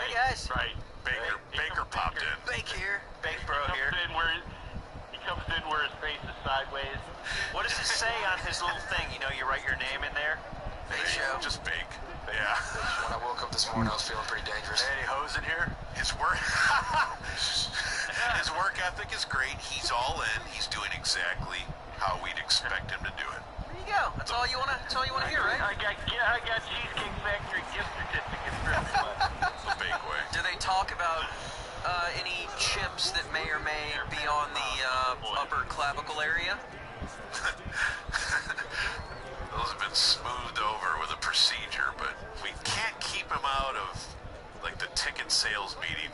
Hey guys. Right. Baker popped in. Bake here. Bake bro here. He comes in where his face is sideways. What does it say on his little thing? You know, you write your name in there. Bake show. Just bake. Yeah. When I woke up this morning, I was feeling pretty dangerous. Any hoes in here? His work ethic is great. He's all in. He's doing exactly how we'd expect him to do it. There you go. That's all you wanna hear, right? I got Cheesecake Factory gift certificates for everybody. The bake way. Do they talk about any chips that may or may be on the upper clavicle area? Those have been smoothed over with a procedure, but we can't keep him out of, like, the ticket sales meeting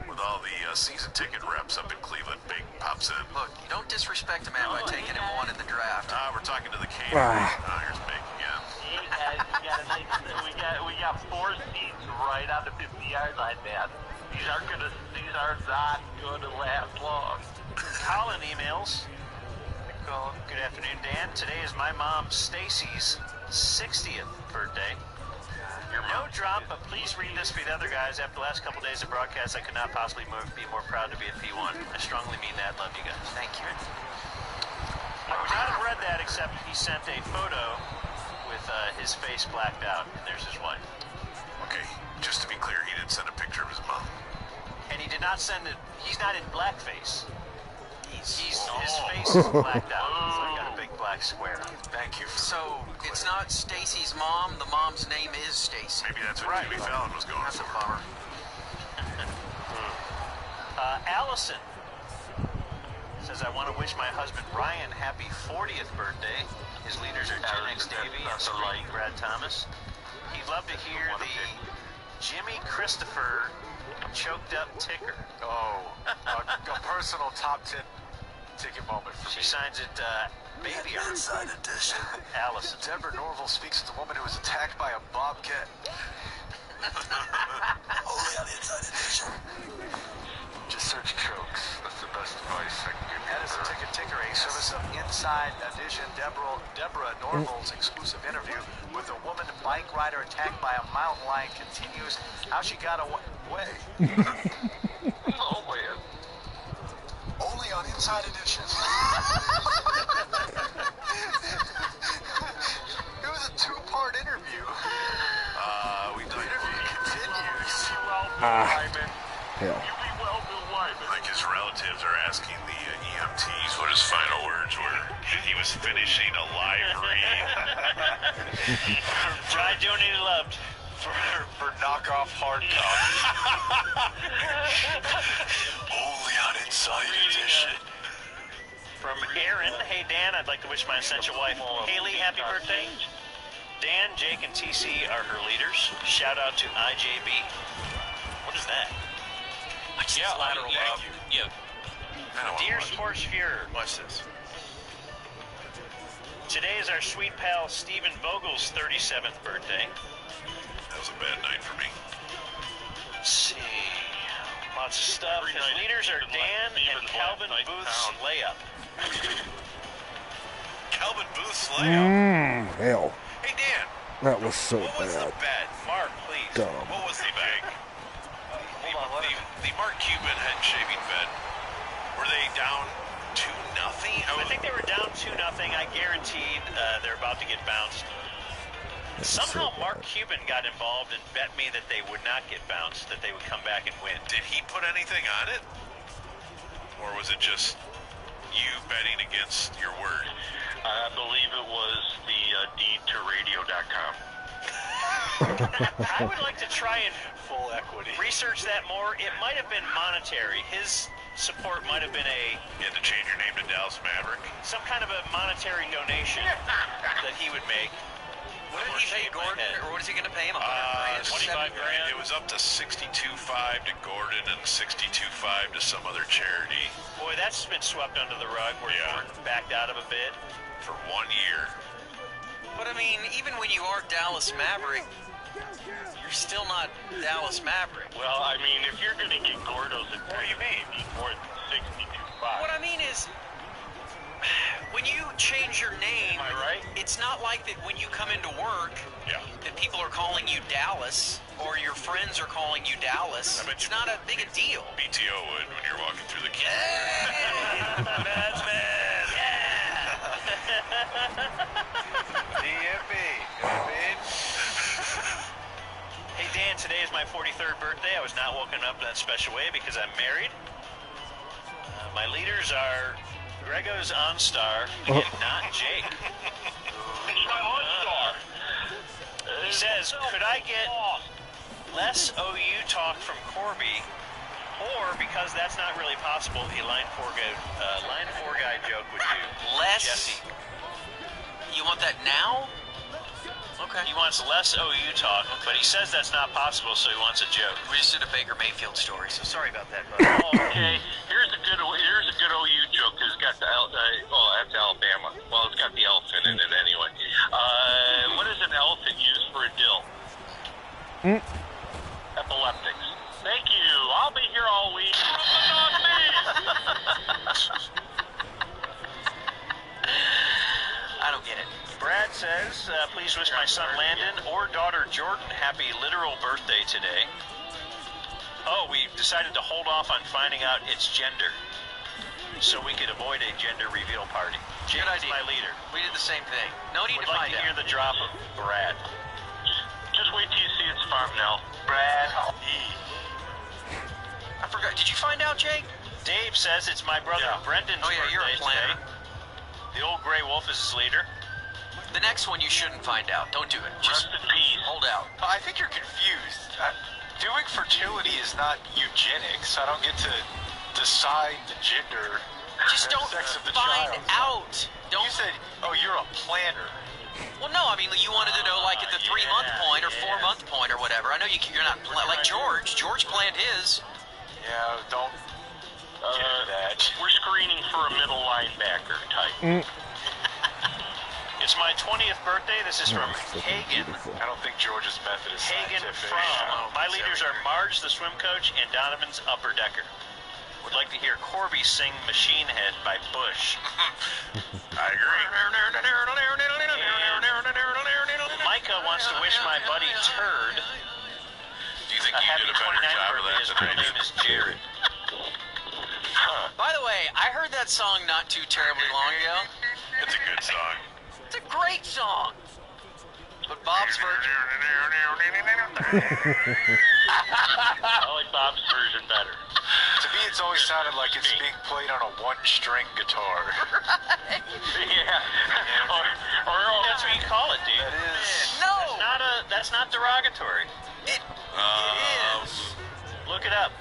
with all the season ticket reps up in Cleveland. Big pops in. Look, you don't disrespect a man by taking him one in the draft. We're talking to the caterer. Here's Bake again. Hey guys, we got 4 seats right on the 50-yard line, man. These are not gonna last long. Colin emails. Good afternoon, Dan. Today is my mom Stacy's 60th birthday. No drop, but please read this for the other guys. After the last couple days of broadcast, I could not possibly be more proud to be a P1. I strongly mean that. Love you guys. Thank you. I would not have read that except he sent a photo with his face blacked out, and there's his wife. Okay, just to be clear, he didn't send a picture of his mom. And he did not send it. He's not in blackface. His face is blacked out. So I got a big black square. Thank you. So it's not Stacy's mom. The mom's name is Stacy. Maybe that's what Jimmy Fallon was going That's for. a bummer. Allison says, I want to wish my husband Ryan happy 40th birthday. His leaders are Gen X Davey and Brad Thomas. He'd love to hear the Jimmy Christopher choked up ticker. Oh, a personal top 10 ticket moment for She me. signs it, Baby on Inside edition. Allison. Deborah Norville speaks as the woman who was attacked by a bobcat. Only on the Inside Edition. Just search chokes. That's the best advice I can give you. That is a ticker, a service of Inside Edition. Deborah Norville's exclusive interview with a woman bike rider attacked by a mountain lion continues. How she got away. Oh man. Only on Inside Edition. It was a 2-part interview. We done Continues. Hell. I think his relatives are asking the EMTs what his final words were. He was finishing a live read. Try donated loved. For knockoff hard copy. Only on Inside Edition. From Aaron, hey Dan, I'd like to wish my essential wife Haley happy birthday. Dan, Jake, and TC are her leaders. Shout out to IJB. What is that? Lateral love. Dear Sports Fuhrer. Watch this. Today is our sweet pal Stephen Vogel's 37th birthday. That was a bad night for me. Let's see. Lots of stuff. His leaders are Dan and Calvin Booth's layup. Calvin Booth's layup. Hell. Hey Dan. That was so What was the bad. bet? Mark, please. Dumb. What was the bet? The Mark Cuban head shaving bet. Were they down 2-0? I think they were down 2-0. I guaranteed they're about to get bounced. Somehow Mark Cuban got involved and bet me that they would not get bounced, that they would come back and win. Did he put anything on it? Or was it just you betting against your word? I believe it was the deed to radio.com. I would like to try and Full equity. research that more. It might have been monetary. His support might have been You had to change your name to Dallas Maverick? some kind of a monetary donation that he would make. What did he pay Gordon, or what is he going to pay him? 25 grand. It was up to $62.5 to Gordon and $62.5 to some other charity Boy, that's been swept under the rug. We're backed out of a bit. for 1 year. But I mean, even when you are Dallas Maverick, you're still not Dallas Maverick. Well, I mean, if you're going to get Gordo's attention, you need more than 62.5. What I mean is, when you change your name, Am I right? it's not like that when you come into work Yeah. that people are calling you Dallas or your friends are calling you Dallas. I bet It's you- not a big a deal. BTO would when you're walking through the queue. DMV. You know what I mean? Hey Dan, today is my 43rd birthday. I was not woken up in that special way because I'm married. My leaders are Grego's OnStar and not Jake. He's my OnStar. He says, could I get less OU talk from Corby, or because that's not really possible, a line four guy joke would do. Less? Jesse. You want that now? Okay. He wants less OU talk, but he says that's not possible, so he wants a joke. We just did a Baker Mayfield story, so sorry about that, buddy. Okay, here's a good OU joke. It's got the that's Alabama. Well, it's got the elephant in it anyway. What does an elephant use for a dill? Epileptics. Thank you. I'll be here all week. On me. I don't get it. Brad says, please wish my son Landon or daughter Jordan happy literal birthday today. Oh, we decided to hold off on finding out its gender so we could avoid a gender reveal party. Jake's Good idea. my leader. We did the same thing. No need Would to like find to hear out. the drop of Brad. Just wait till you see its farm now. Brad. I forgot. Did you find out, Jake? Dave says it's my brother Brendan's Oh, yeah, you're a birthday planner. today. The old gray wolf is his leader. The next one you shouldn't find out. Don't do it. Just Rest in peace. hold out. I think you're confused. Doing fertility is not eugenics. I don't get to decide the gender Just and don't sex of the find child. out. Don't. You said, oh, you're a planner. Well, no. I mean, you wanted to know like at the 3-month point or 4-month point or whatever. I know you're not like George. George planned his. Yeah, don't get into that. We're screening for a middle linebacker type. It's my 20th birthday. This is from So Hagen. beautiful. I don't think George is Methodist Hagen scientific. from. My leaders are Marge, the swim coach, and Donovan's upper decker. Would like to hear Corby sing Machine Head by Bush. I agree. Micah wants to wish my buddy Turd Do you think a you happy did a better 29th job of birthday. that His than I real did? name is Jared. By the way, I heard that song not too terribly long ago. It's a good song. It's a great song. But Bob's version. I like Bob's version better. To me, it's always sounded like it's being played on a one-string guitar. Yeah. Or That's what you call it, dude. That is. No. That's not derogatory. It is. Look it up.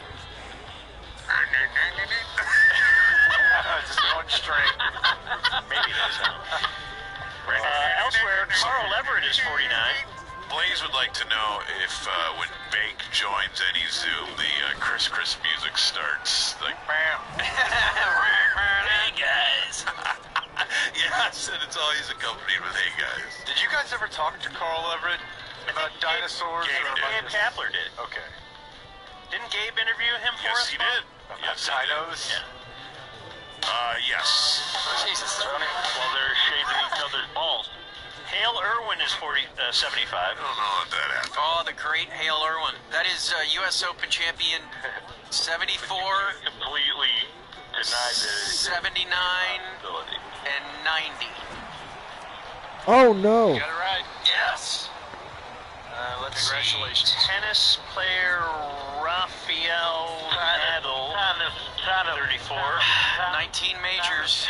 Just one string. Maybe that's how. Elsewhere, Carl Everett is 49. Blaze would like to know if when Bake joins any Zoom, the Chris music starts. Like, bam. Hey guys. Yes, and it's always accompanied with "Hey guys." Did you guys ever talk to Carl Everett about dinosaurs? Gabe or did. about Gabe this? Kapler did. Okay. Didn't Gabe interview him for Yes, us? he Bob? did. About Yes, he did. dinos? Yeah. Yes. Jesus. while they're shaving each other's balls. Hale Irwin is 75. I don't know if that happened. Oh, the great Hale Irwin. That is U.S. Open champion 74, Completely denied the 79, ability. and 90. Oh no! Got it right. Yes. Congratulations. Tennis player Rafael Nadal, 34. 19 majors.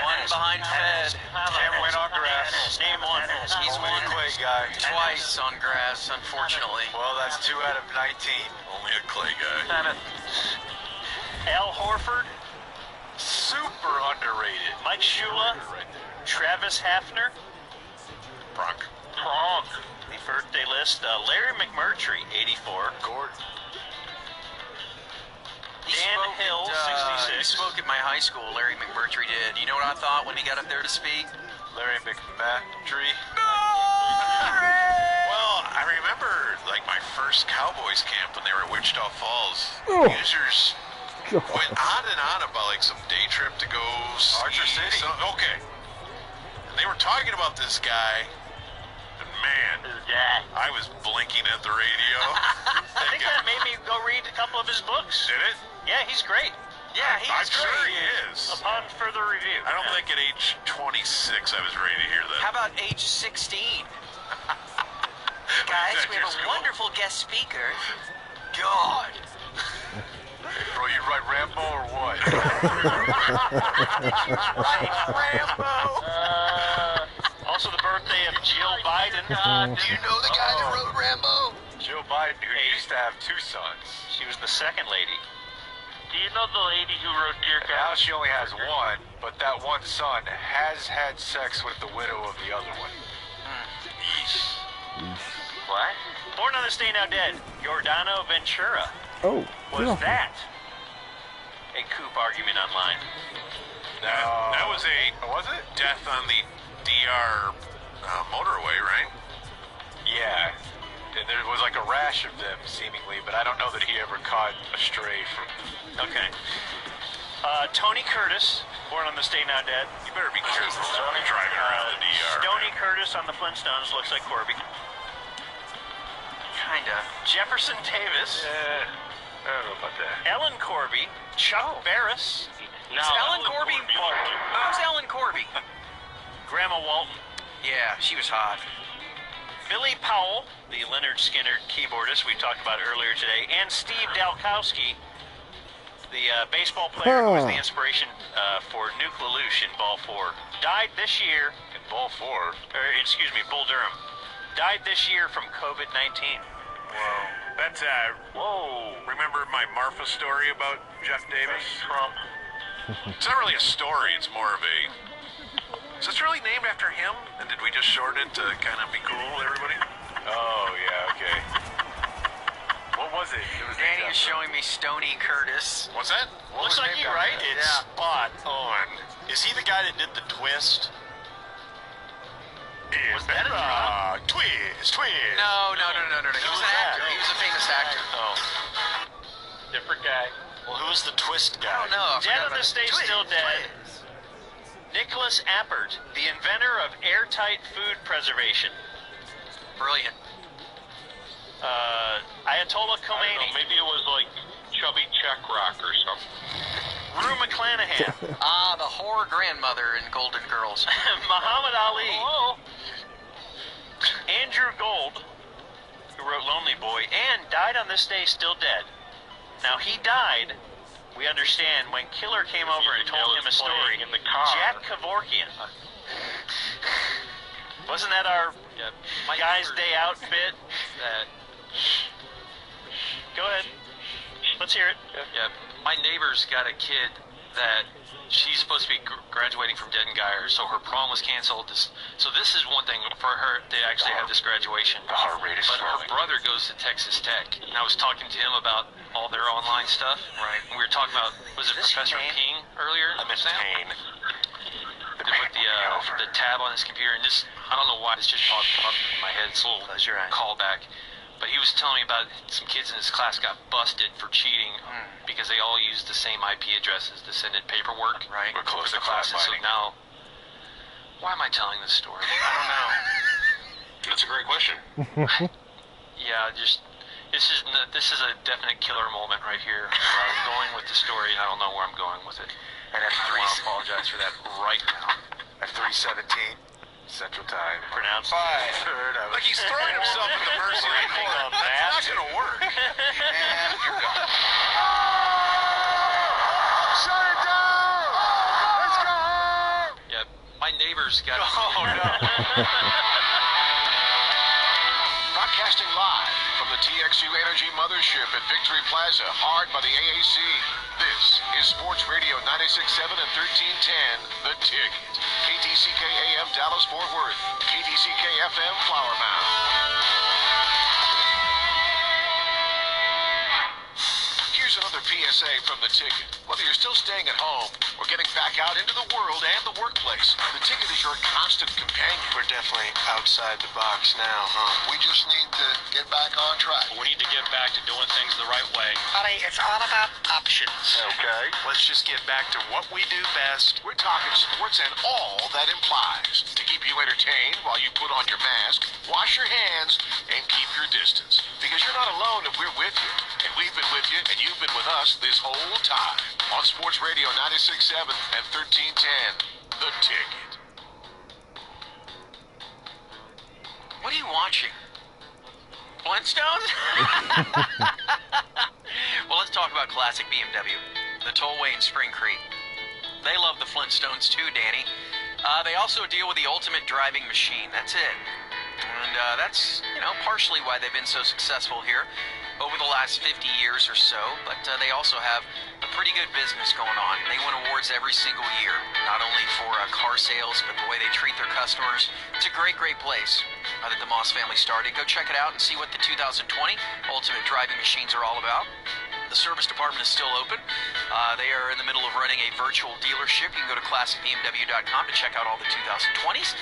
One behind Fed. Can't win on grass. Name one. He's Only won a clay guy. twice on grass, unfortunately. Well, that's 2 out of 19. Only a clay guy. Al Horford, Super underrated. Mike Shula, Travis Hafner. Bronk. Prong. The birthday list. Larry McMurtry, 84. Gordon. Dan Hill, He 66. spoke at my high school, Larry McMurtry did. You know what I thought when he got up there to speak? Larry McMurtry. Well, I remember like my first Cowboys camp when they were at Wichita Falls. Oh. Users God. went on and on about like some day trip to go ski. Archer City. Okay. They were talking about this guy, and man, I was blinking at the radio. I think that made me go read a couple of his books. Did it? Yeah, he's great. Yeah, he's I'm great. sure he is. Upon further review. I don't think at age 26 I was ready to hear that. How about age 16? Guys, that we have your a school? wonderful guest speaker. God. Bro, you write Rambo or what? Rambo. Also the birthday of Jill Biden. Do you know the guy that wrote Rambo? Jill Biden, who used to have 2 sons. She was the second lady. Do you know the lady who wrote Dear And now she only has 1, but that one son has had sex with the widow of the other one. What? Born on this day now dead, Giordano Ventura. Oh. Was yeah. that a coup argument online? That was a Was it? death on the DR motorway, right? Yeah. And there was like a rash of them, seemingly, but I don't know that he ever caught a stray from... Okay. Tony Curtis, born on this day now dead. You better be careful driving around the DR. Stoney Curtis on the Flintstones looks like Corby. Kinda. Jefferson Davis. I don't know about that. Ellen Corby. Chuck Barris. Is Ellen Corby? Who's Ellen Corby? Grandma Walton. Yeah, she was hot. Billy Powell, the Leonard Skinner keyboardist we talked about earlier today, and Steve Dalkowski, the baseball player who was the inspiration for Nuke LaLoosh in Ball 4, died this year. In Ball 4. Bull Durham. Died this year from COVID-19. Whoa. That's, whoa. Remember my Marfa story about Jeff Davis? Trump. It's not really a story, it's more of a... Is this really named after him? And did we just shorten it to kind of be cool, everybody? Oh, yeah, okay. What was it? It was Danny named is after- showing me Stoney Curtis. What's that? Looks like you, right? It's Yeah. spot on. Is he the guy that did the twist? Was that a drop? Twist. No. He was an actor. He was a famous actor. Oh. Different guy. Well, who was the twist guy? I don't know. I Dead forgot on this about day, it. still dead. Nicholas Appert, the inventor of airtight food preservation. Brilliant. Ayatollah Khomeini. Maybe it was like Chubby Check Rock or something. Rue McClanahan. The horror grandmother in Golden Girls. Muhammad Ali. Andrew Gold, who wrote Lonely Boy, and died on this day, still dead. Now, he died, we understand, when Killer came over and told him a story. in the car. Jack Kevorkian. Wasn't that our guy's day out bit? Go ahead. Let's hear it. Yeah, my neighbor's got a kid that she's supposed to be graduating from Denton-Geyer, so her prom was canceled. So this is one thing for her to actually have this graduation. The heart rate is But her swelling. brother goes to Texas Tech, and I was talking to him about all their online stuff. Right. And we were talking about, was it Is this Professor Kane? King earlier? I meant Sam? Kane. With the tab on his computer, and just, I don't know why, it's just popped up in my head. It's a little Close your eyes. callback. But he was telling me about some kids in his class got busted for cheating because they all used the same IP addresses to send in paperwork. Right. We're close For to the classes. So class now, why am I telling this story? I don't know. That's a great question. Yeah, just this is a definite killer moment right here. Where I'm going with the story, and I don't know where I'm going with it. And at I want to apologize for that right now. At 3:17 Central Time. Pronounced. Like he's throwing himself at the mercy of the court. That's not going to work. And you're gone. Shut it down! Let's go home! Yeah, my neighbor's got. Oh, no. Broadcasting live from the TXU Energy Mothership at Victory Plaza, hard by the AAC. This is Sports Radio 96.7 and 1310, The Ticket. KTCK AM Dallas Fort Worth, KTCK FM Flower Mound. Here's another PSA from The Ticket. Whether you're still staying at home or getting back out into the world and the workplace, The Ticket is your constant companion. We're definitely outside the box now, huh? We just need to get back on track. We need to get back to doing things the right way. How'd Johnny, it's all about options. Okay. Let's just get back to what we do best. We're talking sports and all that implies. To keep you entertained while you put on your mask, wash your hands, and keep your distance. Because you're not alone if we're with you. And we've been with you, and you've been with us this whole time. On Sports Radio 96.7 and 1310, The Ticket. What are you watching? Flintstones? Well, let's talk about classic BMW. The Tollway in Spring Creek. They love the Flintstones too, Danny. They also deal with the ultimate driving machine. That's it. And that's, partially why they've been so successful here over the last 50 years or so. But they also have a pretty good business going on. They win awards every single year, not only for car sales, but the way they treat their customers. It's a great, great place that the Moss family started. Go check it out and see what the 2020 Ultimate Driving Machines are all about. The service department is still open. They are in the middle of running a virtual dealership. You can go to classicbmw.com to check out all the 2020s.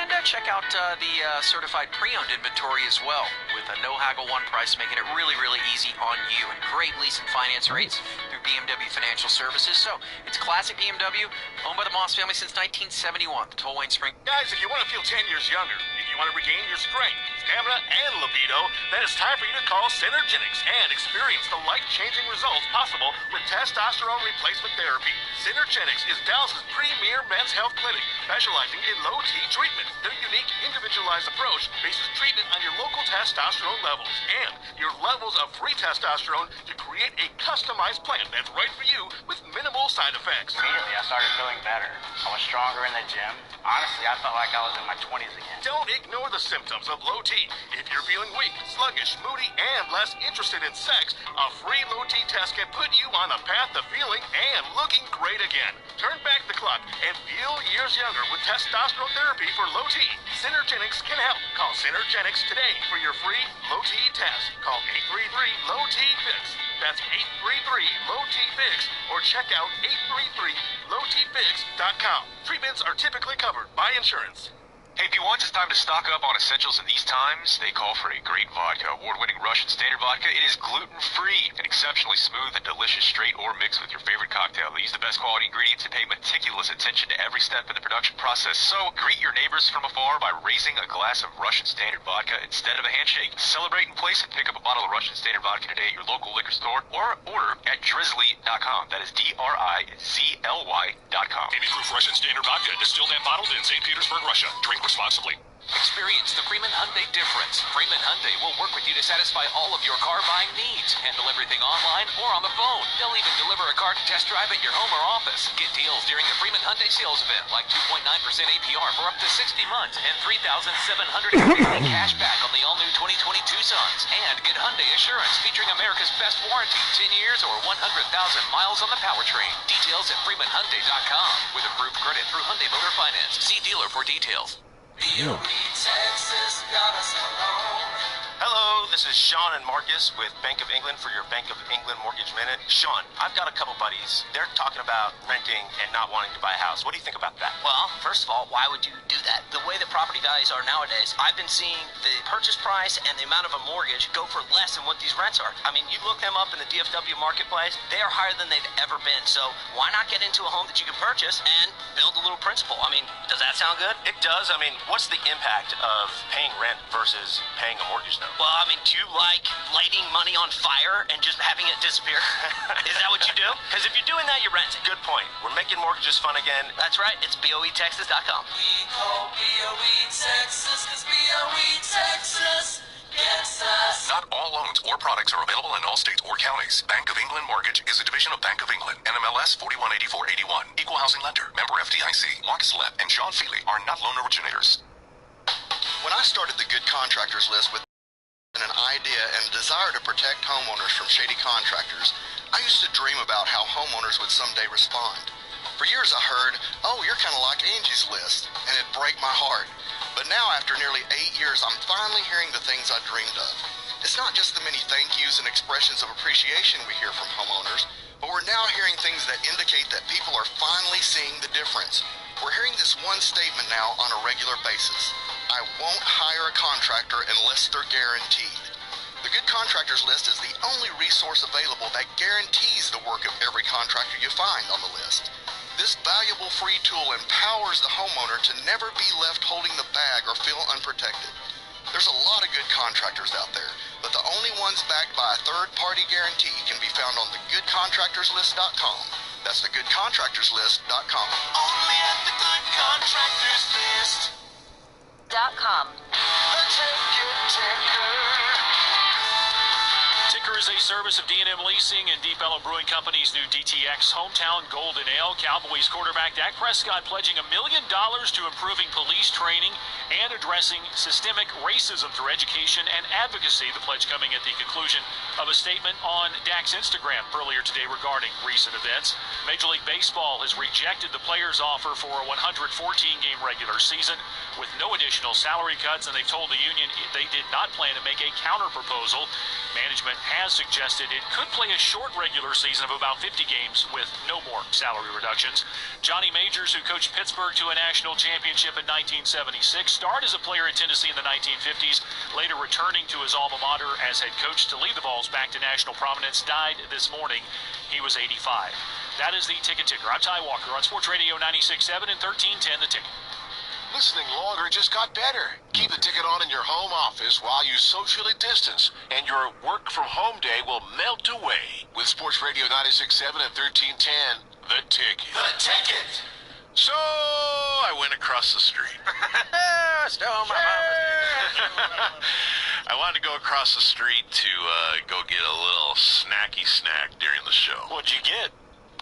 And check out the certified pre-owned inventory as well, with a no-haggle one price, making it really, really easy on you. And great lease and finance rates through BMW Financial Services. So it's classic BMW, owned by the Moss family since 1971. The Tollway in Spring. Guys, if you want to feel 10 years younger, if you want to regain your strength, stamina, and libido, then it's time for you to call Synergenics and experience the life-changing results possible with testosterone replacement therapy. Synergenics is Dallas's premier men's health clinic, specializing in low-T treatment. Their unique, individualized approach bases treatment on your local testosterone levels and your levels of free testosterone to create a customized plan that's right for you with minimal side effects. Immediately, I started feeling better. I was stronger in the gym. Honestly, I felt like I was in my 20s again. Don't ignore the symptoms of low T. If you're feeling weak, sluggish, moody, and less interested in sex, a free low T test can put you on a path to feeling and looking great again. Turn back the clock and feel years younger with testosterone therapy for low T. Synergenics can help. Call Synergenics today for your free low T test. Call 833-LOW-T-FIX. That's 833-LOW-T-FIX, or check out 833-LOWTFix.com. Treatments are typically covered by insurance. Hey, P1s, it's time to stock up on essentials in these times. They call for a great vodka. Award-winning Russian Standard Vodka. It is gluten-free and exceptionally smooth and delicious straight or mixed with your favorite cocktail. They use the best quality ingredients and pay meticulous attention to every step in the production process. So, greet your neighbors from afar by raising a glass of Russian Standard Vodka instead of a handshake. Celebrate in place and pick up a bottle of Russian Standard Vodka today at your local liquor store or order at drizzly.com. That is DRIZLY.com. Baby-proof Russian Standard Vodka, distilled and bottled in St. Petersburg, Russia. Drink responsibly. Experience the Freeman Hyundai difference. Freeman Hyundai will work with you to satisfy all of your car buying needs. Handle everything online or on the phone. They'll even deliver a car to test drive at your home or office. Get deals during the Freeman Hyundai sales event, like 2.9% APR for up to 60 months and $3,750 cash back on the all-new 2020 Tucsons. And get Hyundai Assurance, featuring America's best warranty, 10 years or 100,000 miles on the powertrain. Details at freemanhyundai.com. With approved credit through Hyundai Motor Finance. See dealer for details. Texas got us alone. Hello, this is Sean and Marcus with Bank of England for your Bank of England Mortgage Minute. Sean, I've got a couple buddies. They're talking about renting and not wanting to buy a house. What do you think about that? Well, first of all, why would you do that? The way the property values are nowadays, I've been seeing the purchase price and the amount of a mortgage go for less than what these rents are. I mean, you look them up in the DFW marketplace, they are higher than they've ever been. So why not get into a home that you can purchase and build a little principal? I mean, does that sound good? It does. I mean, what's the impact of paying rent versus paying a mortgage, though? Well, I mean, do you like lighting money on fire and just having it disappear? Is that what you do? Because if you're doing that, you're renting. Good point. We're making mortgages fun again. That's right. It's BOETexas.com. We call BOE Texas because BOE Texas gets us. Not all loans or products are available in all states or counties. Bank of England Mortgage is a division of Bank of England. NMLS 418481. Equal housing lender. Member FDIC. Marcus Lepp and John Feely are not loan originators. When I started the Good Contractors list with an idea and desire to protect homeowners from shady contractors, I used to dream about how homeowners would someday respond. For years I heard, oh, you're kind of like Angie's List, and it'd break my heart. But now, after nearly 8 years, I'm finally hearing the things I dreamed of. It's not just the many thank yous and expressions of appreciation we hear from homeowners, but we're now hearing things that indicate that people are finally seeing the difference. We're hearing this one statement now on a regular basis: I won't hire a contractor unless they're guaranteed. The Good Contractors List is the only resource available that guarantees the work of every contractor you find on the list. This valuable free tool empowers the homeowner to never be left holding the bag or feel unprotected. There's a lot of good contractors out there, but the only ones backed by a third-party guarantee can be found on thegoodcontractorslist.com. That's thegoodcontractorslist.com. Only at the Good Contractors List.com. The Ticker. Ticker is a service of D&M Leasing and Deep Ellum Brewing Company's new DTX Hometown Golden Ale. Cowboys quarterback Dak Prescott pledging $1 million to improving police training and addressing systemic racism through education and advocacy. The pledge coming at the conclusion of a statement on Dak's Instagram earlier today regarding recent events. Major League Baseball has rejected the players' offer for a 114-game regular season with no additional salary cuts, and they've told the union they did not plan to make a counter-proposal. Management has suggested it could play a short regular season of about 50 games with no more salary reductions. Johnny Majors, who coached Pittsburgh to a national championship in 1976, started as a player at Tennessee in the 1950s, later returning to his alma mater as head coach to lead the Vols back to national prominence, died this morning. He was 85. That is the Ticket Ticker. I'm Ty Walker on Sports Radio 96.7 and 1310 The Ticket. Listening longer just got better. Keep the ticket on in your home office while you socially distance, and your work from home day will melt away. With Sports Radio 96.7 and 1310, The Ticket. The Ticket. So I went across the street. Stole my mama's. I wanted to go across the street to go get a little snacky snack during the show. What'd you get?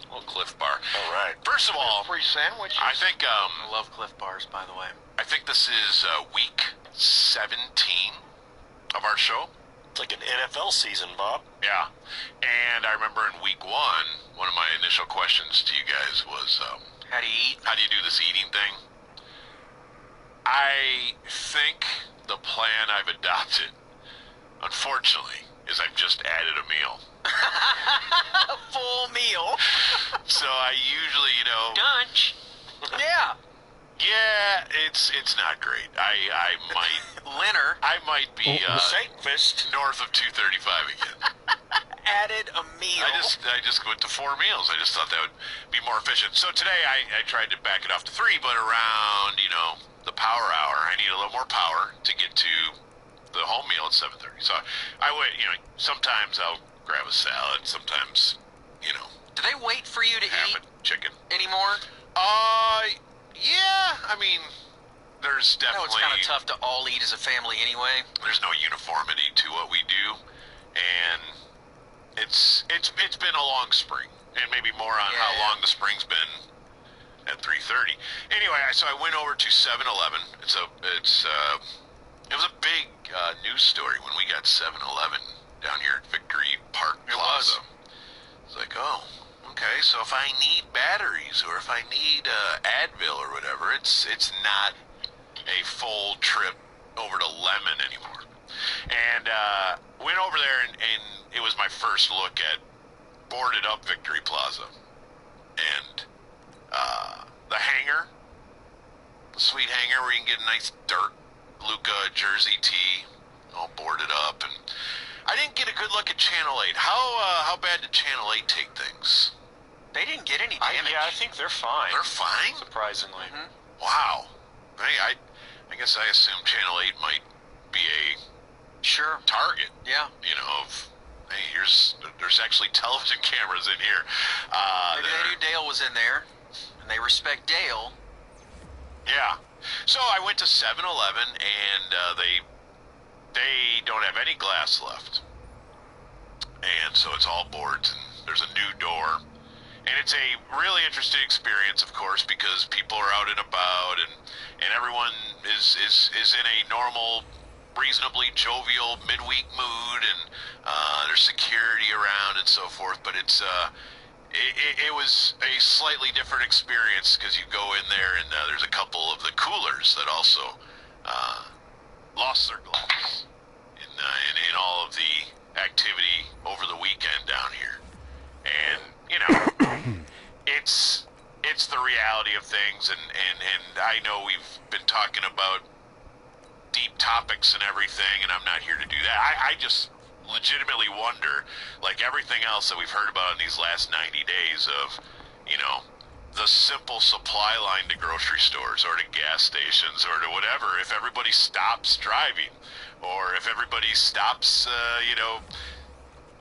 A little Cliff Bar. All right. First of all, free sandwiches. I think I love Cliff Bars, by the way. I think this is week 17 of our show. It's like an NFL season, Bob. Yeah. And I remember in week one of my initial questions to you guys was, how do you eat? How do you do this eating thing? I think the plan I've adopted, unfortunately, is I've just added a meal. A full meal. So I usually, Dunch. Yeah. Yeah, it's not great. I might Leonard. I might be Satan fist north of 235 again. Added a meal. I just went to 4 meals. I just thought that would be more efficient. So today I tried to back it off to 3, but around the power hour, I need a little more power to get to the home meal at 7:30. So I wait. Sometimes I'll grab a salad. Sometimes, Do they wait for you to eat chicken anymore? Yeah. I mean, there's I know definitely. it's kind of tough to all eat as a family anyway. There's no uniformity to what we do, and it's been a long spring, and maybe more on how long the spring's been at 3:30. Anyway, so I went over to 7-Eleven. It was a big news story when we got 7-Eleven down here at Victory Park Plaza. It's like, oh, okay, so if I need batteries or if I need Advil or whatever, it's not a full trip over to Lemon anymore. And went over there, and it was my first look at boarded up Victory Plaza. And the hangar, the sweet hangar where you can get a nice dark Luca jersey tee, all boarded up. And I didn't get a good look at Channel 8. How bad did Channel 8 take things? They didn't get any damage. I think they're fine. They're fine? Surprisingly. Mm-hmm. Wow. I guess I assume Channel 8 might be a target. Yeah. Of, hey, there's actually television cameras in here. Maybe they knew Dale was in there, and they respect Dale. Yeah. So I went to 7-Eleven, and they don't have any glass left. And so it's all boards, and there's a new door. And it's a really interesting experience, of course, because people are out and about, and everyone is in a normal, reasonably jovial midweek mood, and there's security around and so forth. But it was a slightly different experience because you go in there, and there's a couple of the coolers that also lost their glass in all of the activity over the weekend down here. And it's the reality of things, and I know we've been talking about deep topics and everything, and I'm not here to do that. I just legitimately wonder, like everything else that we've heard about in these last 90 days of, you know, the simple supply line to grocery stores or to gas stations or to whatever, if everybody stops driving or if everybody stops, you know,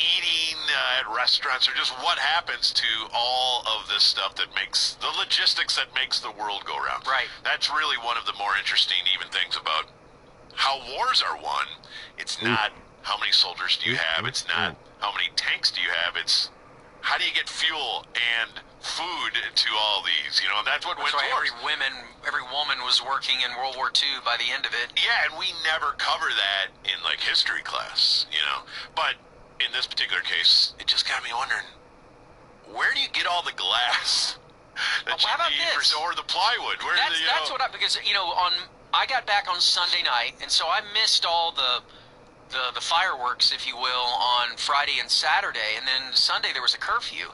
eating at restaurants, or just what happens to all of this stuff that makes the logistics that makes the world go round. Right. That's really one of the more interesting even things about how wars are won. It's not how many soldiers do you have, it's not how many tanks do you have, it's how do you get fuel and food to all these, you know, and that's what wins wars. Every woman was working in World War II by the end of it. Yeah, and we never cover that in like history class, you know, but in this particular case, it just got me wondering, where do you get all the glass that you need or the plywood? That's what because, you know, I got back on Sunday night, and so I missed all the fireworks, if you will, on Friday and Saturday, and then Sunday there was a curfew.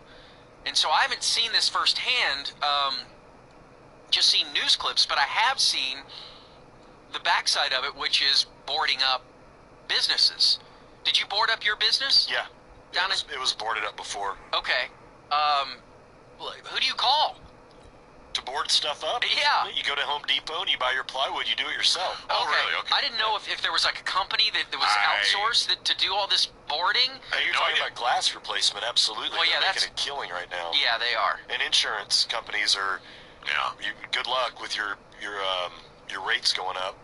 And so I haven't seen this firsthand, just seen news clips, but I have seen the backside of it, which is boarding up businesses. Did you board up your business? Yeah. It was boarded up before. Okay. Who do you call? To board stuff up? Yeah. You go to Home Depot and you buy your plywood, you do it yourself. Oh, really? Okay. I didn't know if there was like a company that was outsourced to do all this boarding. You're talking about glass replacement, absolutely. Well, yeah, They're that's making a killing right now. Yeah, they are. And insurance companies are, good luck with your rates going up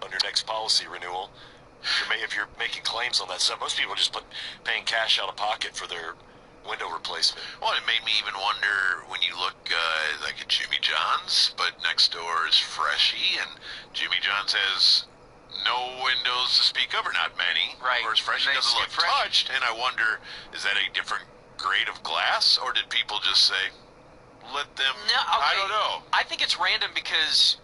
on your next policy renewal. If you're making claims on that stuff, most people are just paying cash out of pocket for their window replacement. Well, it made me even wonder when you look like at Jimmy John's, but next door is Freshie, and Jimmy John's has no windows to speak of, or not many. Right. Whereas Freshie doesn't look touched, and I wonder, is that a different grade of glass, or did people just say, let them, I don't know. I think it's random because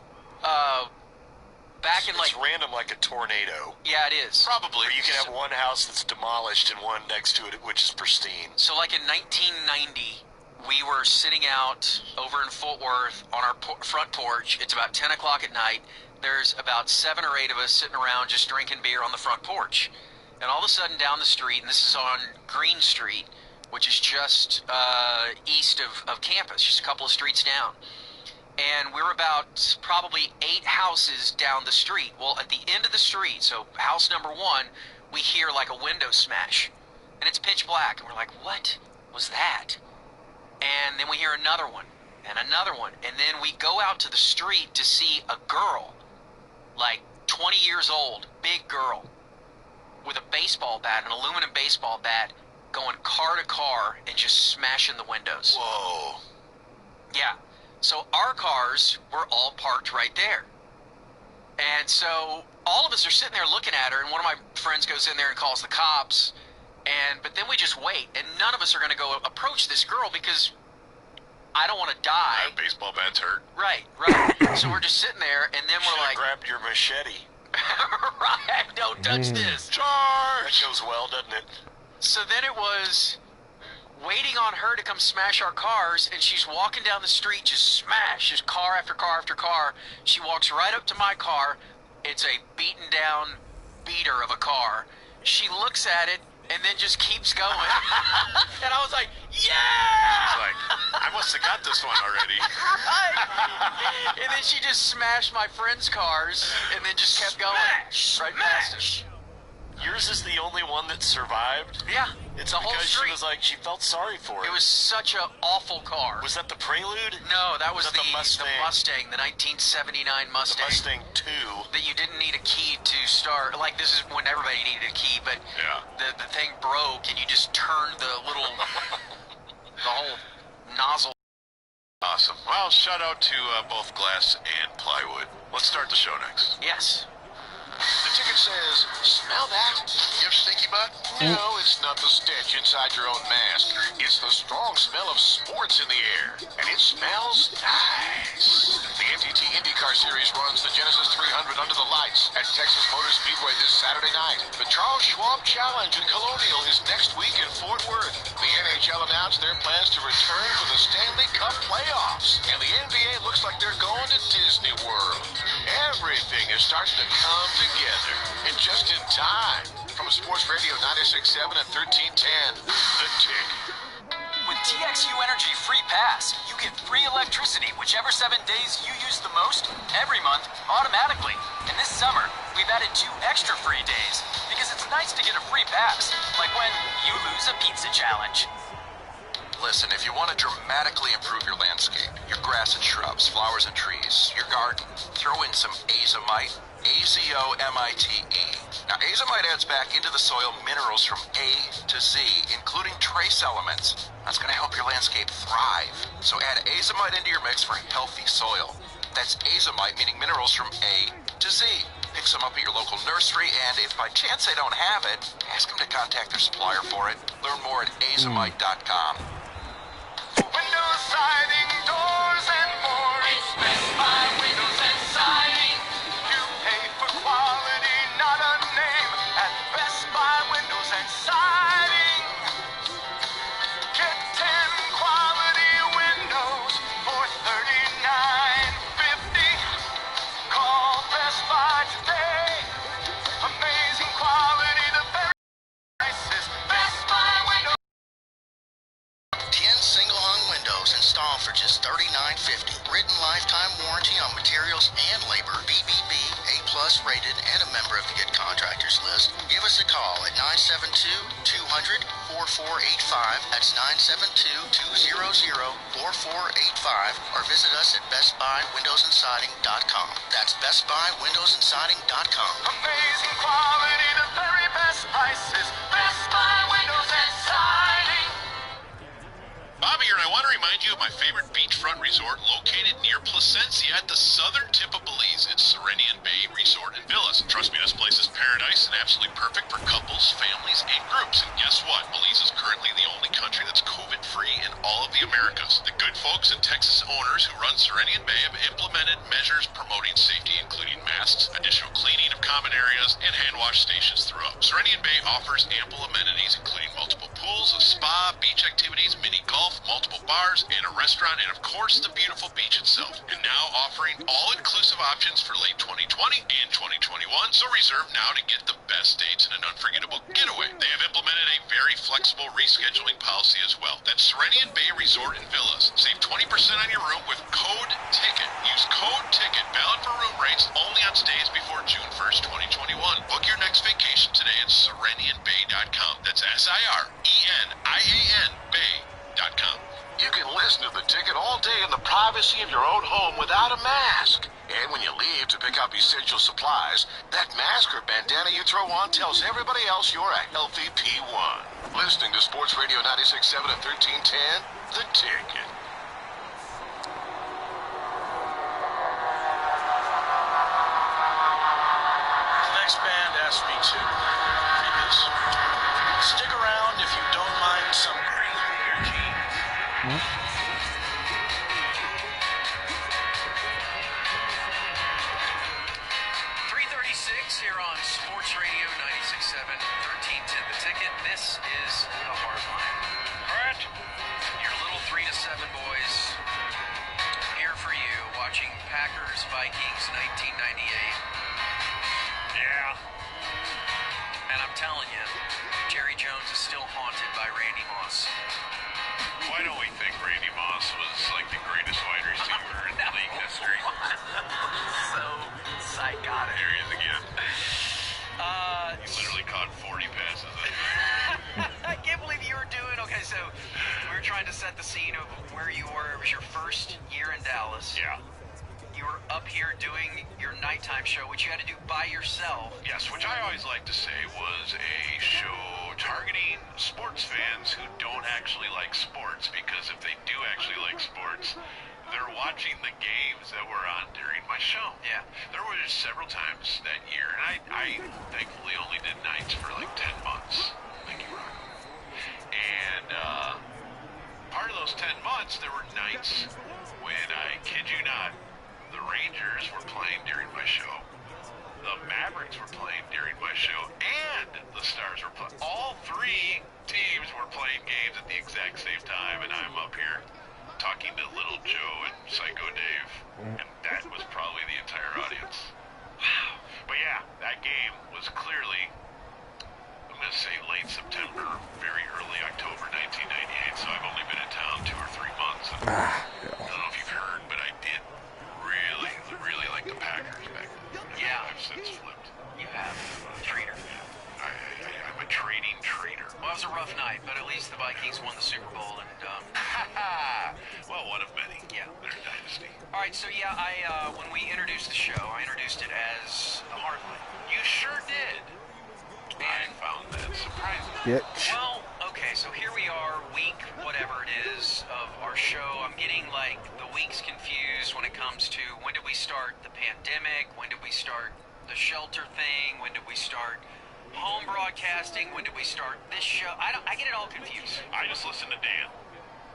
it's random like a tornado. Yeah, it is. Probably. Or you can have one house that's demolished and one next to it which is pristine. So like in 1990, we were sitting out over in Fort Worth on our front porch. It's about 10 o'clock at night. There's about 7 or 8 of us sitting around just drinking beer on the front porch. And all of a sudden down the street, and this is on Green Street, which is just east of campus, just a couple of streets down. And we're about probably 8 houses down the street. Well, at the end of the street, so house number 1, we hear like a window smash. And it's pitch black. And we're like, what was that? And then we hear another one, and another one. And then we go out to the street to see a girl, like 20 years old, big girl, with a baseball bat, an aluminum baseball bat, going car to car and just smashing the windows. Whoa. Yeah. So our cars were all parked right there. And so all of us are sitting there looking at her, and one of my friends goes in there and calls the cops. But then we just wait, and none of us are going to go approach this girl because I don't want to die. That baseball bat's hurt. Right. So we're just sitting there, and then we're like, grabbed your machete. Right, don't touch this. Charge! That goes well, doesn't it? So then it was waiting on her to come smash our cars, and she's walking down the street, just car after car after car. She walks right up to my car. It's a beaten down beater of a car. She looks at it and then just keeps going. And I was like, yeah! She's like, I must have got this one already. Right. And then she just smashed my friends' cars and then just kept going. Right past us. Yours is the only one that survived? Yeah. It's the whole because street. She was like, she felt sorry for it. It was such an awful car. Was that the Prelude? No, that was the Mustang. The Mustang, the 1979 Mustang. The Mustang 2. That you didn't need a key to start. Like, this is when everybody needed a key, but the thing broke, and you just turned the little, the whole nozzle. Awesome. Well, shout out to both glass and plywood. Let's start the show next. Yes. The ticket says, smell that? You have stinky butt? No, it's not the stench inside your own mask. It's the strong smell of sports in the air. And it smells nice. The FTT IndyCar Series runs the Genesis 300 under the lights at Texas Motor Speedway this Saturday night. The Charles Schwab Challenge in Colonial is next week in Fort Worth. The NHL announced their plans to return for the Stanley Cup playoffs. And the NBA looks like they're going to Disney World. Everything is starting to come together, and just in time. from Sports Radio 96.7 and 1310, The Tick. With TXU Energy Free Pass, you get free electricity whichever 7 days you use the most every month automatically. And this summer, we've added 2 extra free days because it's nice to get a free pass, like when you lose a pizza challenge. Listen, if you want to dramatically improve your landscape, your grass and shrubs, flowers and trees, your garden, throw in some azomite, A-Z-O-M-I-T-E. Now, azomite adds back into the soil minerals from A to Z, including trace elements. That's going to help your landscape thrive. So add azomite into your mix for healthy soil. That's azomite, meaning minerals from A to Z. Pick some up at your local nursery, and if by chance they don't have it, ask them to contact their supplier for it. Learn more at azomite.com. Windows, siding, doors, and more. It's Best Buy Windows and Siding. You pay for quality, not a name. At Best Buy Windows and Siding. Get 10 quality windows for $39.50. Call Best Buy today. Amazing quality, the very prices. Best Buy Windows. 10 single-hung windows installed for just $39.50. Written lifetime warranty on materials and labor. BBB, A+ rated, and a member of the Good Contractors list. Give us a call at 972-200-4485. That's 972-200-4485. Or visit us at bestbuywindowsandsiding.com. That's bestbuywindowsandsiding.com. Amazing quality, the very best prices. Best Buy Windows and Siding. Bobby here, and I want to remind you of my favorite beachfront resort located near Placencia at the southern tip of Belize. It's Serenian Bay Resort and Villas. Trust me, this place is paradise and absolutely perfect for couples, families, and groups. And guess what? Belize is currently the only country that's COVID-free in all of the Americas. The good folks and Texas owners who run Serenian Bay have implemented measures promoting safety, including masks, additional cleaning of common areas, and hand wash stations throughout. Serenian Bay offers ample amenities, including multiple pools, a spa, beach activities, mini golf, multiple bars, and a restaurant, and of course the beautiful beach itself. And now offering all-inclusive options for late 2020 and 2021, so reserve now to get the best dates and an unforgettable getaway. They have implemented a very flexible rescheduling policy as well. That's Serenian Bay Resort and Villas. Save 20% on your room with code TICKET. Use code TICKET, valid for room rates only on stays before June 1st, 2021. Book your next vacation today at SerenianBay.com. That's SIRENIAN Bay.com. You can listen to The Ticket all day in the privacy of your own home without a mask. And when you leave to pick up essential supplies, that mask or bandana you throw on tells everybody else you're a healthy P1. Listening to Sports Radio 96.7 and 1310, The Ticket. The next band asked me to read this. Stick around if you don't mind some green in your jeans. 3:36 here on Sports Radio 96.7, 1310 The Ticket. This is the Hardline. All right, your little 3 to 7 boys here for you, watching Packers Vikings 1998. Yeah. And I'm telling you, Jerry Jones is still haunted by Randy Moss. Why don't we think Randy Moss was like the greatest wide receiver in league history? So psychotic. There he is again. He literally caught 40 passes. I can't believe you were doing. Okay, so we were trying to set the scene of where you were. It was your first year in Dallas. Yeah. You were up here doing your nighttime show, which you had to do by yourself. Yes, which I always like to say was a show targeting sports fans who don't actually like sports, because if they do actually like sports, they're watching the games that were on during my show. Yeah. There were several times that year, and I thankfully only did nights for like 10 months. Thank you, Rocco. And part of those 10 months, there were nights when, I kid you not, the Rangers were playing during my show, the Mavericks were playing during my show, and the Stars were playing. All three teams were playing games at the exact same time, and I'm up here talking to Little Joe and Psycho Dave, and that was probably the entire audience. Wow. But yeah, that game was clearly gonna say late September, very early October 1998. So I've only been in town 2 or 3 months. And I don't know if you've heard, but I did really like the Packers back then. Yeah. I've since flipped. You have. Traitor. I'm a trading trader. Well, it was a rough night, but at least the Vikings won the Super Bowl, and well, one of many. Yeah. They're a dynasty. All right, so yeah, when we introduced the show, I introduced it as the Hardline. You sure did. I found that surprising. Well, okay, so here we are, week whatever it is of our show. I'm getting like the weeks confused when it comes to when did we start the pandemic, when did we start the shelter thing, when did we start home broadcasting, when did we start this show? I get it all confused. I just listened to Dan,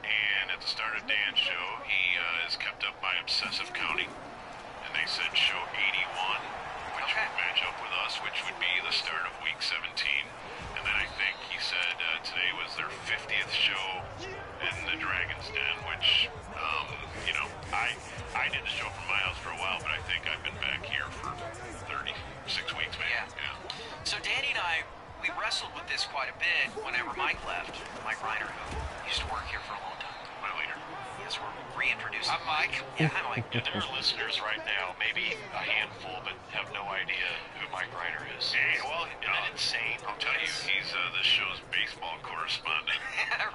and at the start of Dan's show, he has kept up my obsessive counting, and they said show 81, which would match up with us, which would be the start of week 17. And then I think he said today was their 50th show in the Dragon's Den, which, you know, I did the show from my house for a while, but I think I've been back here for 36 weeks, maybe. Yeah. So Danny and I, we wrestled with this quite a bit whenever Mike left. Mike Reiner, who used to work here for a long time. My leader. Yes, we're reintroducing. I'm Mike. Yeah, hi Mike. There are listeners right now, maybe a handful, but have no idea who Mike Reiner is. Hey, well, isn't that insane? I'll tell you, he's this show's baseball correspondent.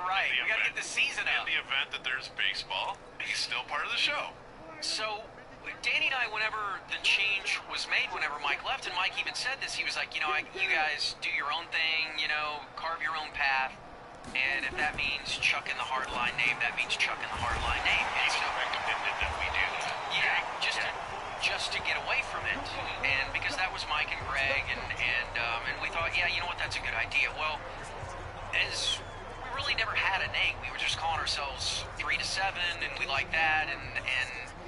Right, we gotta get the season out. In the event that there's baseball, he's still part of the show. So, Danny and I, whenever the change was made, whenever Mike left, and Mike even said this, he was like, you know, you guys do your own thing, you know, carve your own path, and if that means chucking the hardline name, that means chucking the hardline name. And so, recommended that we do that. Yeah, just to get away from it, and because that was Mike and Greg, and we thought, yeah, you know what, that's a good idea. Well, as we really never had a name, we were just calling ourselves 3 to 7, and we like that,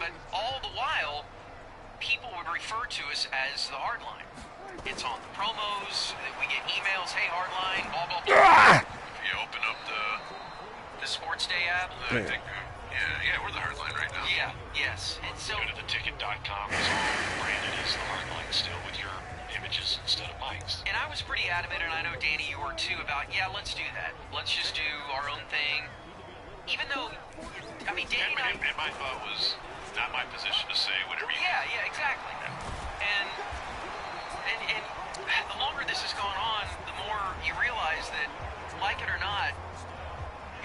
but all the while, people would refer to us as the Hardline. It's on the promos, we get emails, hey Hardline, blah, blah, blah. If you open up the Sports Day app. I think, yeah, we're the Hardline right now. Yeah, yes. And so, go to theticket.com, it's all branded as the Hardline still with your images instead of Mike's. And I was pretty adamant, and I know Danny, you were too, about, yeah, let's do that. Let's just do our own thing. Even though, I mean, Danny and my thought was, not my position to say whatever you Yeah, exactly. And the longer this has gone on, the more you realize that, like it or not,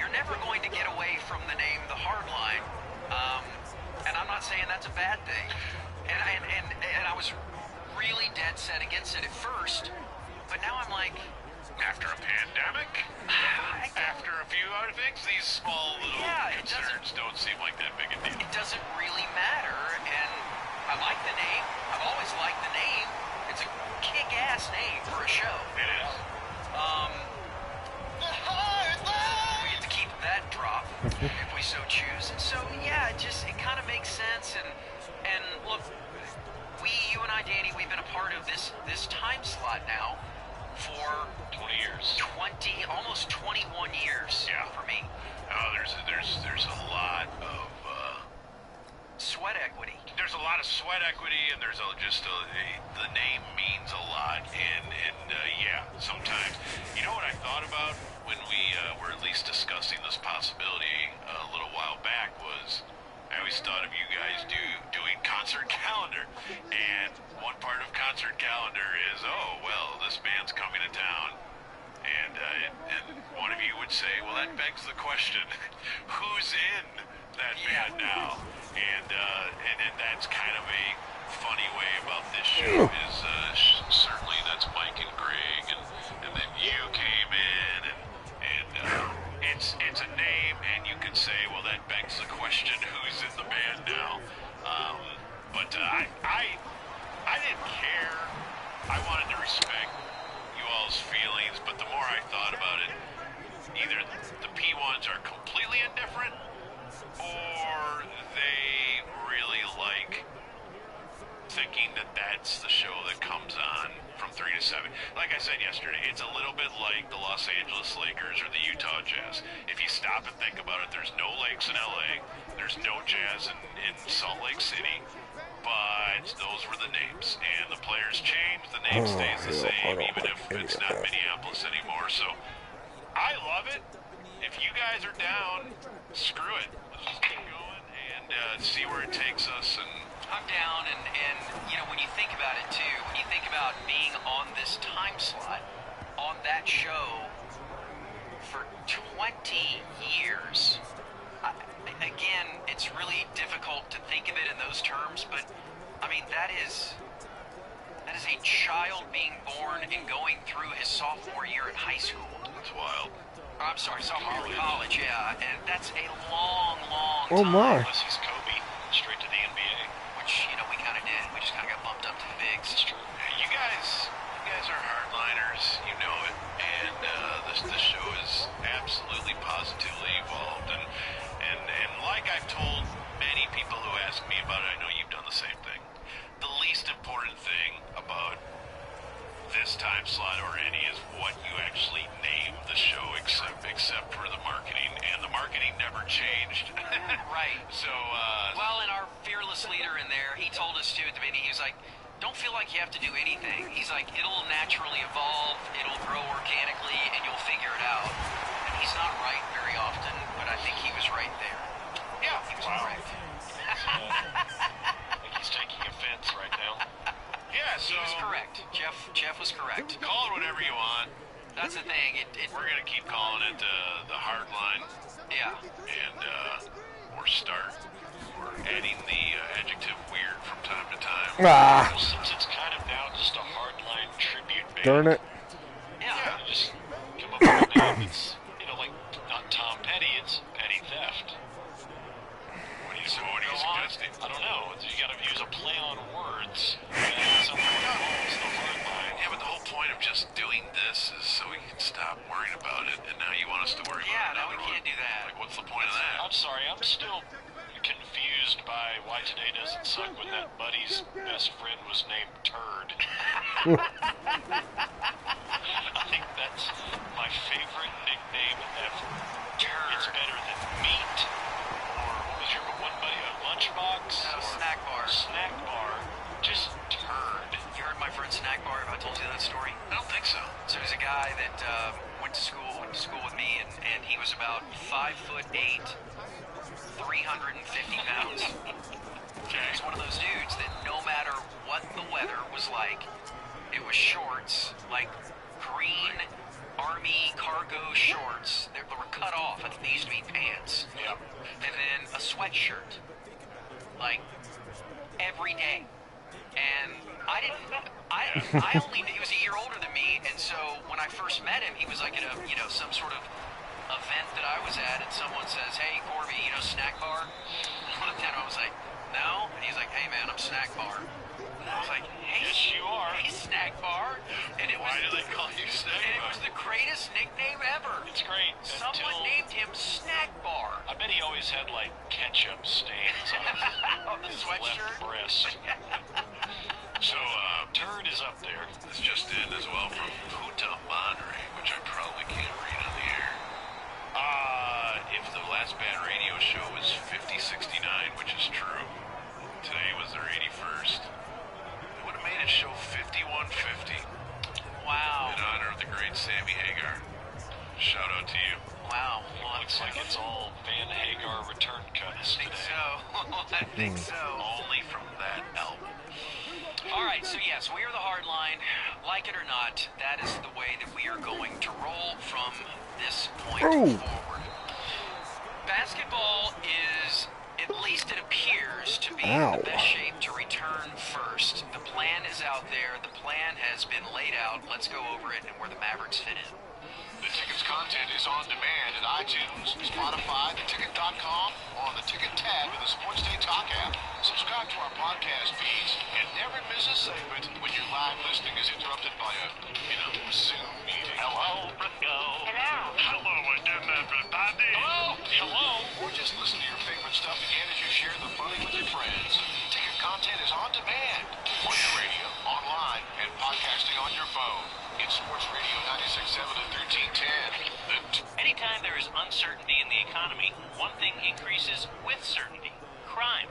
you're never going to get away from the name the Hardline. And I'm not saying that's a bad thing. And I was really dead set against it at first, but now I'm like, after a pandemic, after a few other things, these small little concerns don't seem like that big a deal. It doesn't really matter, and I like the name. I've always liked the name. It's a kick-ass name for a show. It is. We get to keep that drop if we so choose. And so, yeah, it kind of makes sense. And look, you and I, Danny, we've been a part of this time slot now for 20 years. Almost 21 years. Yeah. For me. There's a lot of sweat equity. There's a lot of sweat equity, and there's the name means a lot, and yeah, sometimes. You know what I thought about when we were at least discussing this possibility a little while back was, I always thought of you guys doing concert calendar, and one part of concert calendar is, oh, well, this band's coming to town, and one of you would say, well, that begs the question, who's in that band now? And that's kind of a funny way about this show is certainly that's Mike and Greg, and then you came in, and it's a name, and you can say, well, that begs the question, who's in the band now? But I didn't care. I wanted to respect you all's feelings, but the more I thought about it, either the P1s are completely indifferent, or they really like thinking that that's the show that comes on from 3 to 7. Like I said yesterday, it's a little bit like the Los Angeles Lakers or the Utah Jazz. If you stop and think about it, there's no lakes in LA, there's no jazz in Salt Lake City, but those were the names, and the players changed. The name stays the same, even if it's not Minneapolis anymore. So I love it. If you guys are down, screw it. Let's just keep going and see where it takes us. And I'm down, and you know, when you think about it too, when you think about being on this time slot, on that show for 20 years, again, it's really difficult to think of it in those terms, but I mean, that is a child being born and going through his sophomore year in high school. That's wild. I'm sorry, sophomore year in college, yeah, and that's a long, long Oh time. my. Unless he's Kobe, straight to the NBA. Which, you know, we kind of did. We just kind of got bumped up to the bigs. It's true. You guys are hardliners, you know it, and this show is absolutely positively evolved, and like I've told many people who ask me about it, I know you've done the same thing. The least important thing about this time slot or any is what you actually name the show, except for the marketing, and the marketing never changed. Right. So, well, and our fearless leader in there, he told us too at the beginning, he was like, don't feel like you have to do anything. He's like, it'll naturally evolve, it'll grow organically, and you'll figure it out. And he's not right very often, but I think he was right there. Yeah. He was correct. I think he's taking offense right now. Yeah, so he was correct. Jeff was correct. Call it whatever you want. That's the thing. We're gonna keep calling it the hard line. Yeah. And or we're adding the adjective weird from time to time. Ah. Well, since it's kind of now just a hardline tribute band. Darn it. Yeah. You just come up with a name that's, you know, like not Tom Petty, it's Petty Theft. What are you suggesting? I don't know. You got to use a play on words. Something involves the hard line. Yeah, but the whole point of just doing this is so we can stop worrying about it, and now you want us to worry about no, another we can't one. do that. Like, what's the point of that? I'm sorry, I'm still confused by why today doesn't suck when that buddy's best friend was named Turd. I think that's my favorite nickname ever. Turd. It's better than meat, or was your one buddy a lunchbox? No, snack bar. Snack bar. Just Turd. You heard my friend Snack Bar? Have I told you that story? I don't think so. So he's a guy that went to school with me, and he was about 5'8", 350 pounds. He's one of those dudes that no matter what the weather was like, it was shorts, like green army cargo shorts that were cut off. I think they used to be pants. Yep. And then a sweatshirt, like every day. And I only knew he was a year older than me, and so when I first met him, he was like at a, you know, some sort of event that I was at, and someone says, hey, Corby, you know, Snack Bar? And I looked at him, I was like, no? And he's like, hey, man, I'm Snack Bar. And I was like, hey, Yes, you are. Hey, Snack Bar. And it Why was, do they call you Snack and it Bar? was the greatest nickname ever. It's great. Someone named him Snack Bar. I bet he always had like ketchup stains on On the his sweatshirt? left breast. So, Turd is up there. this just in as well from Puta Madre, which I probably can't read on the air. If the last bad radio show was 5069, which is true, today was their 81st, they would have made it show 5150. Wow. In honor of the great Sammy Hagar. Shout out to you. Wow. Well, Looks like it's all Van Hagar return cuts I think today. so. I think so. Only from that album. All right, so yes, we are the hard line. Like it or not, that is the way that we are going to roll from this point forward. Basketball is, at least it appears, to be in the best shape to return first. The plan is out there. The plan has been laid out. Let's go over it and where the Mavericks fit in. The Ticket's content is on demand at iTunes, Spotify, theticket.com, or on the Ticket tab in the Sports Day Talk app. Subscribe to our podcast feeds and never miss a segment when your live listening is interrupted by a, Zoom meeting. Hello, Briscoe. Hello. Hello, everybody. Hello. Hello. Or just listen to your favorite stuff again as you share the funny with your friends. Ticket content is on demand, on your radio, online, and podcasting on your phone. It's Sports Radio 96.7 and 1310. Anytime there is uncertainty in the economy, one thing increases with certainty: crime.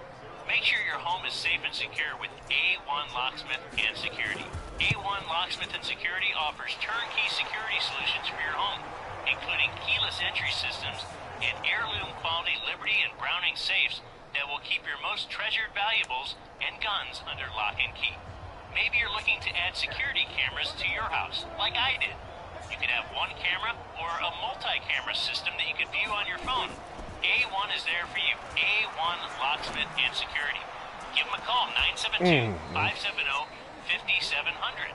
Make sure your home is safe and secure with A1 Locksmith and Security. A1 Locksmith and Security offers turnkey security solutions for your home, including keyless entry systems and heirloom quality Liberty and Browning safes that will keep your most treasured valuables and guns under lock and key. Maybe you're looking to add security cameras to your house, like I did. You could have one camera or a multi-camera system that you could view on your phone. A1 is there for you. A1 Locksmith and Security. Give them a call, 972-570-5700.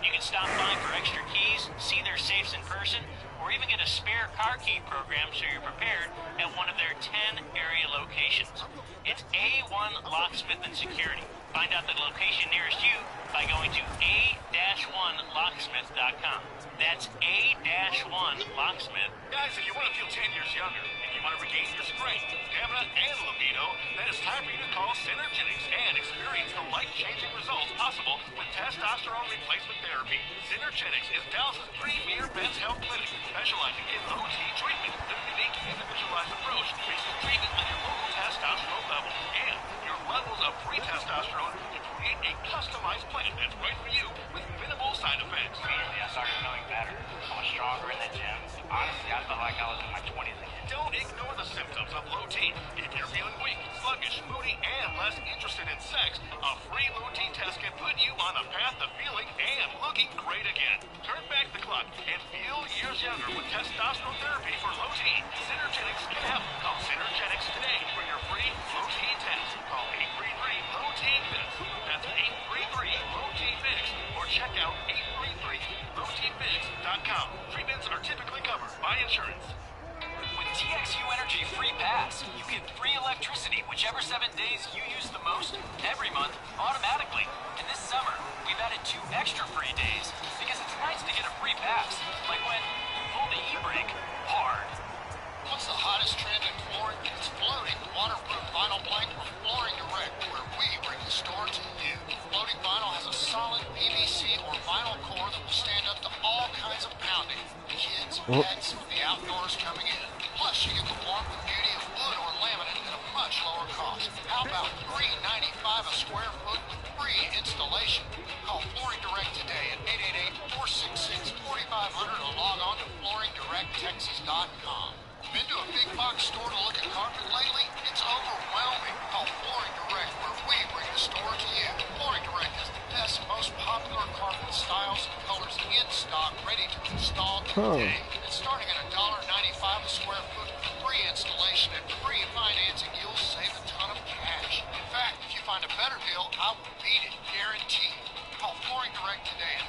You can stop by for extra keys, see their safes in person, or even get a spare car key program so you're prepared at one of their 10 area locations. It's A1 Locksmith and Security. Find out the location nearest you by going to a-1locksmith.com. That's a-1locksmith. Guys, if you want to feel 10 years younger, if you want to regain your strength, stamina, and libido, then it's time for you to call Synergetics and experience the life-changing results possible with testosterone replacement therapy. Synergetics is Dallas' premier men's health clinic, specializing in OT treatment. Their unique, individualized approach based on treatment on your local testosterone level and your levels of free testosterone to create a customized plan that's right for you with minimal side effects. Immediately, I started feeling better. I was stronger in the gym. Honestly, I felt like I was in my 20s again. Don't ignore the symptoms of low T. If you're feeling weak, sluggish, moody, and less interested in sex, a free low T test can put you on a path to feeling and looking great again. Turn back the clock and feel years younger with testosterone therapy for low T. Synergetics can help. Call Synergetics today for your free low T test. Call 833-LOW-T-FIX. That's 833-LOW-T-FIX. Or check out 833-LOWTFIX.com. Treatments are typically covered by insurance. With TXU Energy Free Pass, you get free electricity whichever 7 days you use the most every month automatically. And this summer, we've added 2 extra free days because it's nice to get a free pass, like when you pull the e-brake hard. What's the hottest trend in flooring? It's floating waterproof vinyl plank from Flooring Direct, where we bring the store to you. Floating vinyl has a solid PVC or vinyl core that will stand up to all kinds of pounding. Kids, pets, the outdoors coming in. Plus, you get the warmth and beauty of wood or laminate at a much lower cost. How about $3.95 a square foot with free installation? Call Flooring Direct today at 888-466-4500 or log on to flooringdirecttexas.com. Been to a big box store to look at carpet lately? It's overwhelming. Call Flooring Direct, where we bring the store to you. Flooring Direct has the best, most popular carpet styles and colors in stock, ready to install today. It's starting at $1.95 a square foot with free installation and free financing. You'll save a ton of cash. In fact, if you find a better deal, I will beat it, guaranteed. Call Flooring Direct today at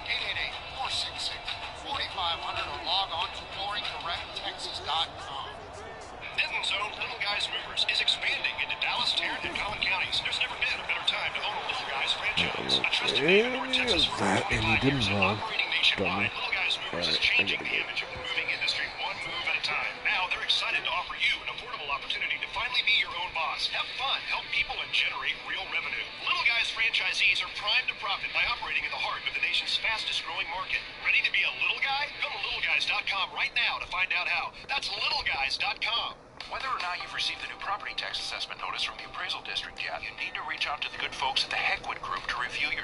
888-466-4500 or log on to flooringdirecttexas.com. Denton Zone Little Guys Movers is expanding into Dallas, Tarrant, and Collin counties. There's never been a better time to own a Little Guys franchise. A trusted name in North Texas for 25 years and operating nationwide. Little Guys Movers is changing the image of the moving industry one move at a time. Now they're excited to offer you an affordable opportunity to finally be your own boss. Have fun, help people, and generate real revenue. Little Guys franchisees are primed to profit by operating in the heart of the nation's fastest growing market. Ready to be a little guy? Go to littleguys.com right now to find out how. That's littleguys.com. Whether or not you've received the new property tax assessment notice from the appraisal district yet, you need to reach out to the good folks at the Hegwood Group to review your